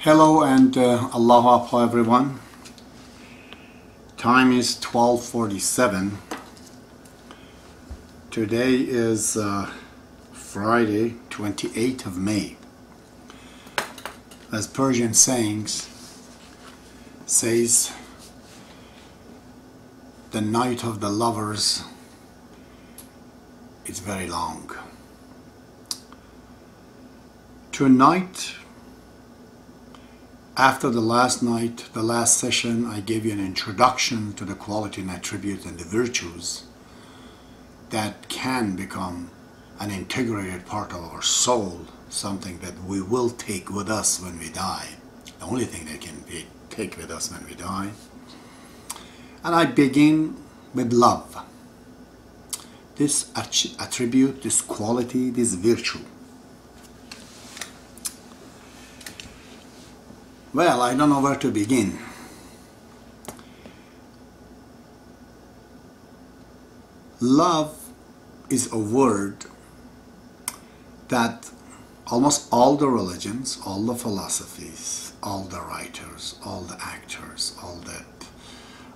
Hello and Allahu Akbar everyone. Time is 12:47. Today is Friday, 28th of May. As Persian sayings says, the night of the lovers is very long. Tonight, after the last night, the last session, I gave you an introduction to the quality and attributes and the virtues that can become an integrated part of our soul, something that we will take with us when we die. The only thing that can be take with us when we die. And I begin with love. This attribute, this quality, this virtue. Well, I don't know where to begin. Love is a word that almost all the religions, all the philosophies, all the writers, all the actors, all the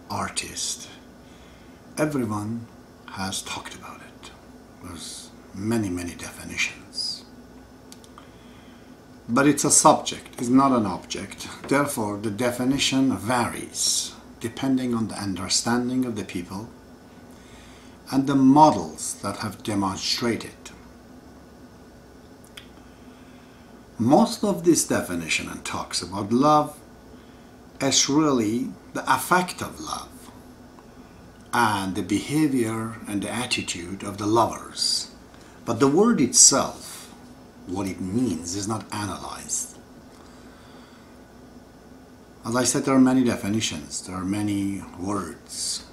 artists, everyone has talked about it. There's many definitions. But it's a subject, it's not an object. Therefore, the definition varies depending on the understanding of the people and the models that have demonstrated. Most of this definition and talks about love is really the effect of love and the behavior and the attitude of the lovers. But the word itself, what it means, is not analyzed. As I said, there are many definitions, there are many words.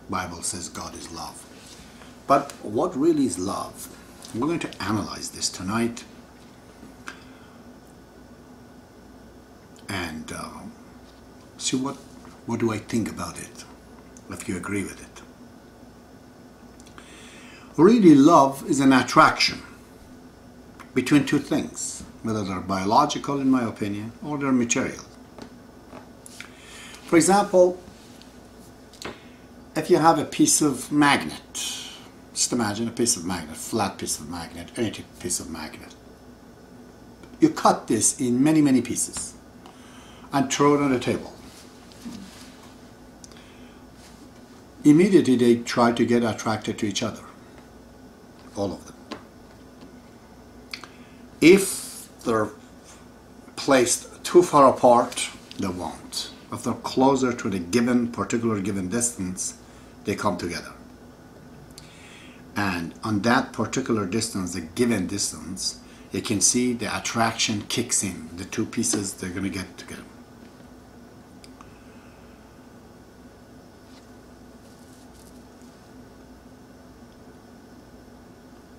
Bible says God is love. But what really is love? We're going to analyze this tonight and see what do I think about it, if you agree with it. Really, love is an attraction between two things, whether they're biological, in my opinion, or they're material. For example, if you have a piece of magnet, just imagine a piece of magnet, flat piece of magnet, any piece of magnet. You cut this in many pieces and throw it on the table. Immediately they try to get attracted to each other, all of them. If they're placed too far apart, they won't. If they're closer to the particular given distance, they come together. And on that particular distance, the given distance, you can see the attraction kicks in. The two pieces, they're going to get together.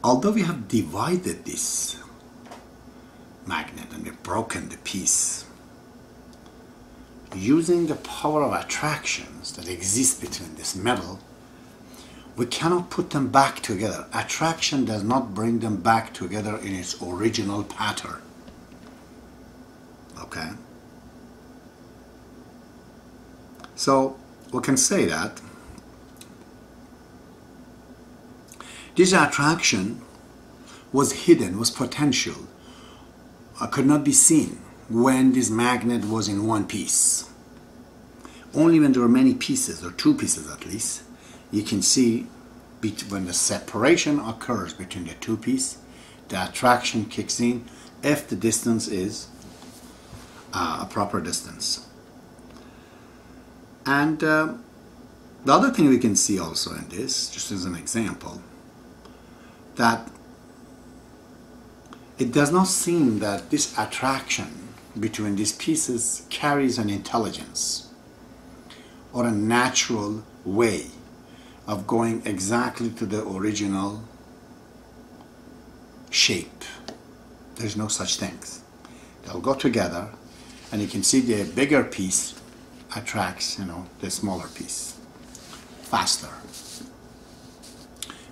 Although we have divided this magnet and we've broken the piece, using the power of attractions that exist between this metal, we cannot put them back together. Attraction does not bring them back together in its original pattern. Okay? So we can say that this attraction was hidden, was potential, could not be seen when this magnet was in one piece. Only when there are many pieces, or two pieces at least, you can see when the separation occurs between the two pieces, the attraction kicks in if the distance is a proper distance. And the other thing we can see also in this, just as an example, that it does not seem that this attraction between these pieces carries an intelligence or a natural way of going exactly to the original shape. There's no such things. They'll go together, and you can see the bigger piece attracts, the smaller piece faster.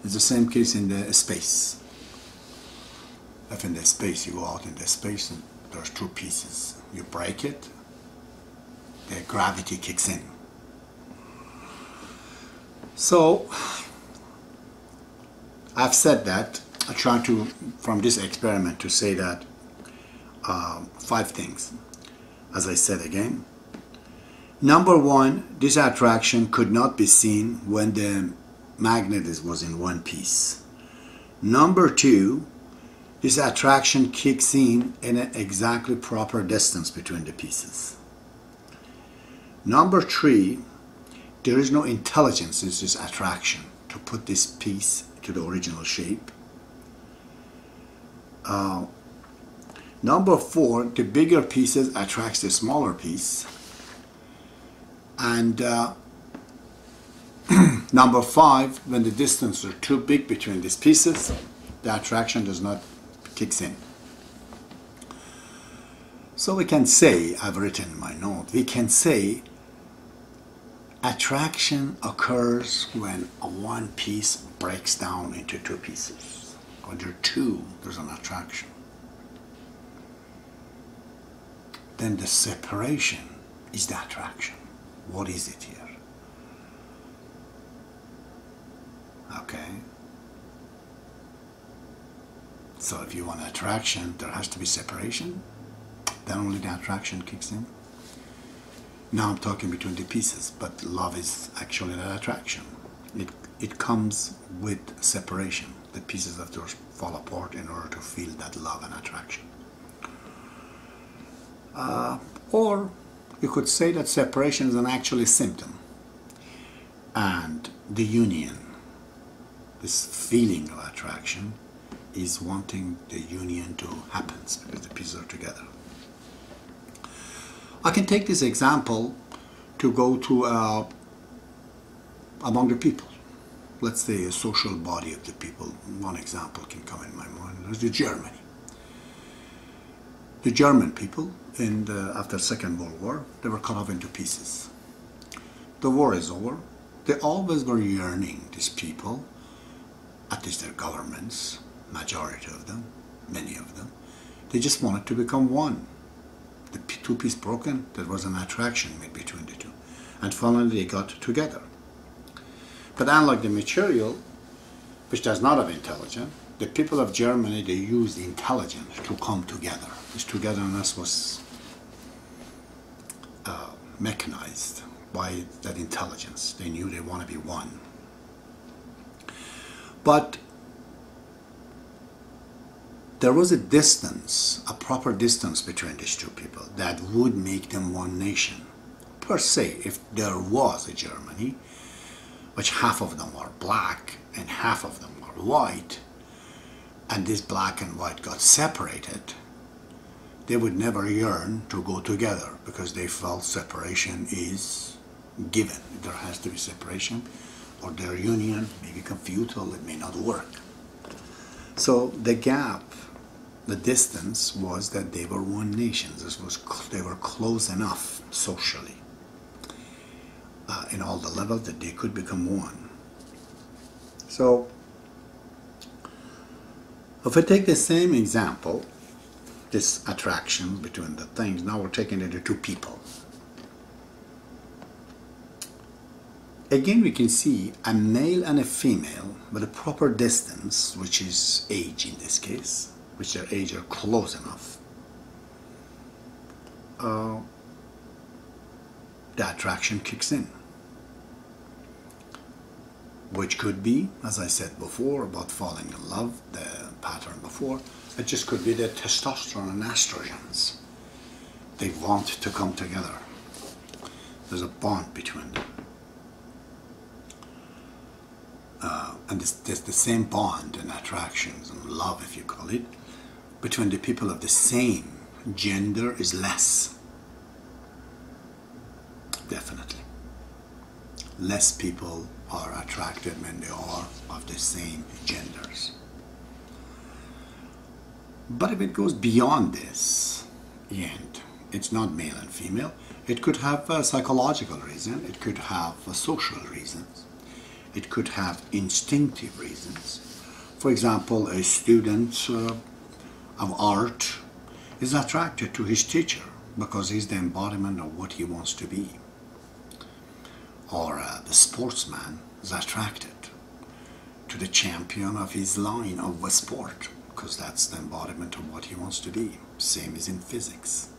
It's the same case in the space. If in the space you go out in the space, and there's two pieces. You break it, the gravity kicks in. So I've said that. I try to, from this experiment, to say that 5 things. As I said again, number 1, this attraction could not be seen when the magnet was in one piece. Number 2, this attraction kicks in an exactly proper distance between the pieces. Number 3, there is no intelligence in this attraction to put this piece to the original shape. Number 4, the bigger pieces attracts the smaller piece. And number 5, when the distances are too big between these pieces, the attraction does not kicks in. So we can say, I've written in my note, we can say attraction occurs when one piece breaks down into 2 pieces. When there are 2, there's an attraction. Then the separation is the attraction. What is it here? Okay. So if you want attraction, there has to be separation. Then only the attraction kicks in. Now I'm talking between the pieces, but love is actually that attraction. It comes with separation. The pieces have to fall apart in order to feel that love and attraction. Or you could say that separation is an actual symptom, and the union, this feeling of attraction, is wanting the union to happen because the pieces are together. I can take this example to go to among the people. Let's say a social body of the people. One example can come in my mind. There's Germany. The German people, after the Second World War, they were cut off into pieces. The war is over. They always were yearning, these people, at least their governments, majority of them, many of them, they just wanted to become one. The 2 pieces broken, there was an attraction made between the 2. And finally they got together. But unlike the material, which does not have intelligence, the people of Germany, they used intelligence to come together. This togetherness was mechanized by that intelligence. They knew they want to be one. But there was a distance, a proper distance between these 2 people that would make them one nation. Per se, if there was a Germany, which half of them were black and half of them were white, and this black and white got separated, they would never yearn to go together because they felt separation is given. There has to be separation, or their union may become futile, it may not work. So the gap, the distance, was that they were one nation. They were close enough socially in all the levels that they could become one. So if I take the same example, this attraction between the things, now we're taking it to 2 people. Again, we can see a male and a female with a proper distance, which is age in this case, which their age are close enough. The attraction kicks in, which could be, as I said before, about falling in love, the pattern before. It just could be the testosterone and estrogens. They want to come together. There's a bond between them. And there's the same bond and attractions and love, if you call it, between the people of the same gender is less. Definitely. Less people are attracted when they are of the same genders. But if it goes beyond this, and it's not male and female, it could have a psychological reason, it could have a social reasons, it could have instinctive reasons. For example, a student of art is attracted to his teacher because he's the embodiment of what he wants to be. Or the sportsman is attracted to the champion of his line of a sport because that's the embodiment of what he wants to be. Same as in physics,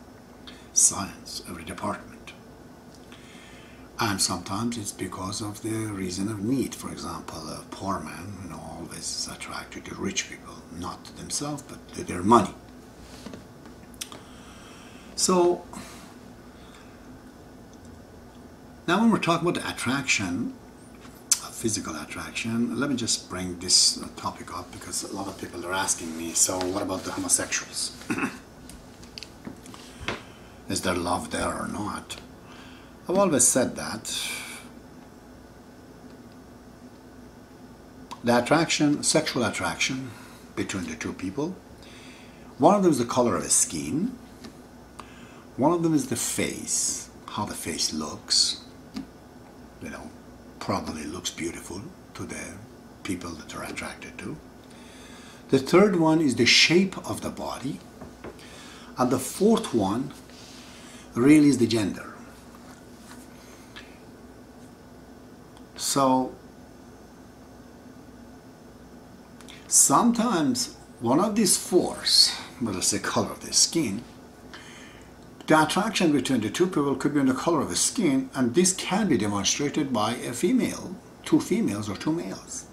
science, every department. And sometimes it's because of the reason of need. For example, a poor man, always is attracted to rich people, not to themselves, but to their money. So, now when we're talking about the attraction, physical attraction, let me just bring this topic up because a lot of people are asking me, so what about the homosexuals? Is there love there or not? I've always said that the attraction, sexual attraction between the two people, one of them is the color of the skin, one of them is the face, how the face looks, probably looks beautiful to the people that are attracted to. The third one is the shape of the body, and the fourth one really is the gender. So sometimes one of these fours, let's say color of the skin, the attraction between the two people could be on the color of the skin, and this can be demonstrated by a female, two females or two males.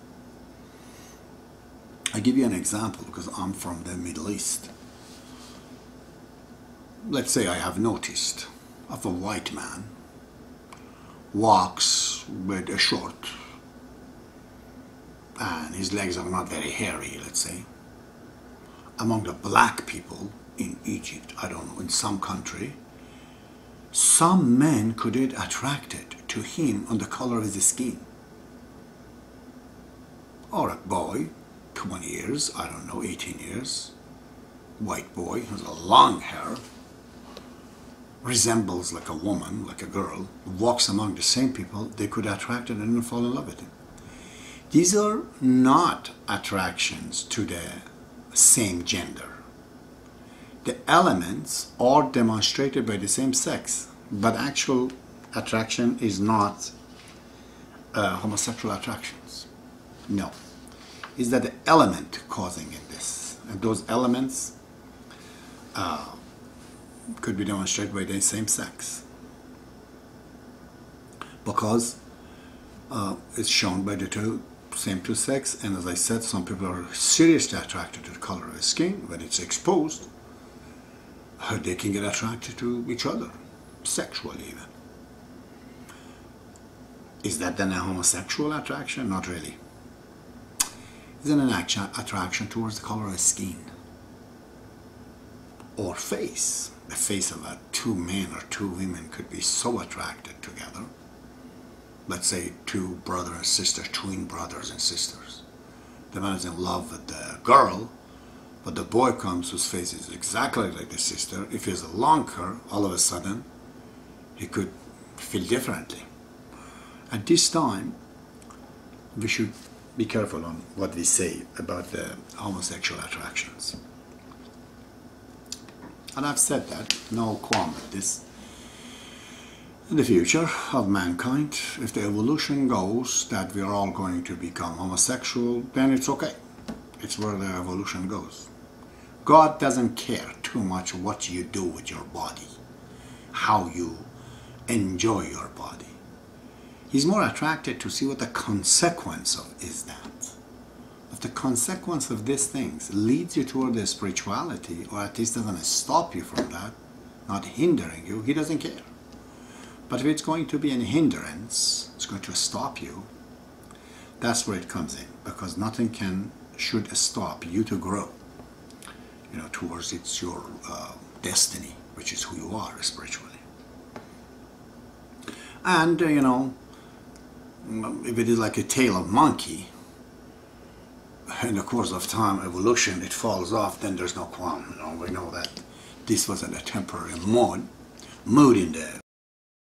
I'll give you an example because I'm from the Middle East. Let's say I have noticed of a white man walks with a short and his legs are not very hairy, let's say. Among the black people in Egypt, I don't know, in some country, some men could get attracted to him on the color of his skin. Or a boy, 20 years, I don't know, 18 years, white boy, has a long hair, resembles like a woman, like a girl, walks among the same people, they could attract him and fall in love with him. These are not attractions to the same gender. The elements are demonstrated by the same sex, but actual attraction is not homosexual attractions. No. Is that the element causing in this? And those elements could be demonstrated by the same sex. Because it's shown by the same two sex, and as I said, some people are seriously attracted to the color of the skin. When it's exposed, they can get attracted to each other, sexually even. Is that then a homosexual attraction? Not really. Is it an attraction towards the color of the skin? Or face. The face of two men or two women could be so attracted together. Let's say two brothers and sisters, twin brothers and sisters. The man is in love with the girl, but the boy comes whose face is exactly like the sister. If he has a long hair, all of a sudden, he could feel differently. At this time, we should be careful on what we say about the homosexual attractions. And I've said that, no qualm with this. In the future of mankind, if the evolution goes that we are all going to become homosexual, then it's okay. It's where the evolution goes. God doesn't care too much what you do with your body, how you enjoy your body. He's more attracted to see what the consequence of is that. If the consequence of these things leads you toward the spirituality, or at least doesn't stop you from that, not hindering you, he doesn't care. But if it's going to be an hindrance, it's going to stop you, that's where it comes in, because nothing should stop you to grow, towards your destiny, which is who you are spiritually. And, if it is like a tail of monkey, in the course of time, evolution, it falls off, then there's no qualm. We know that this was in a temporary mood in the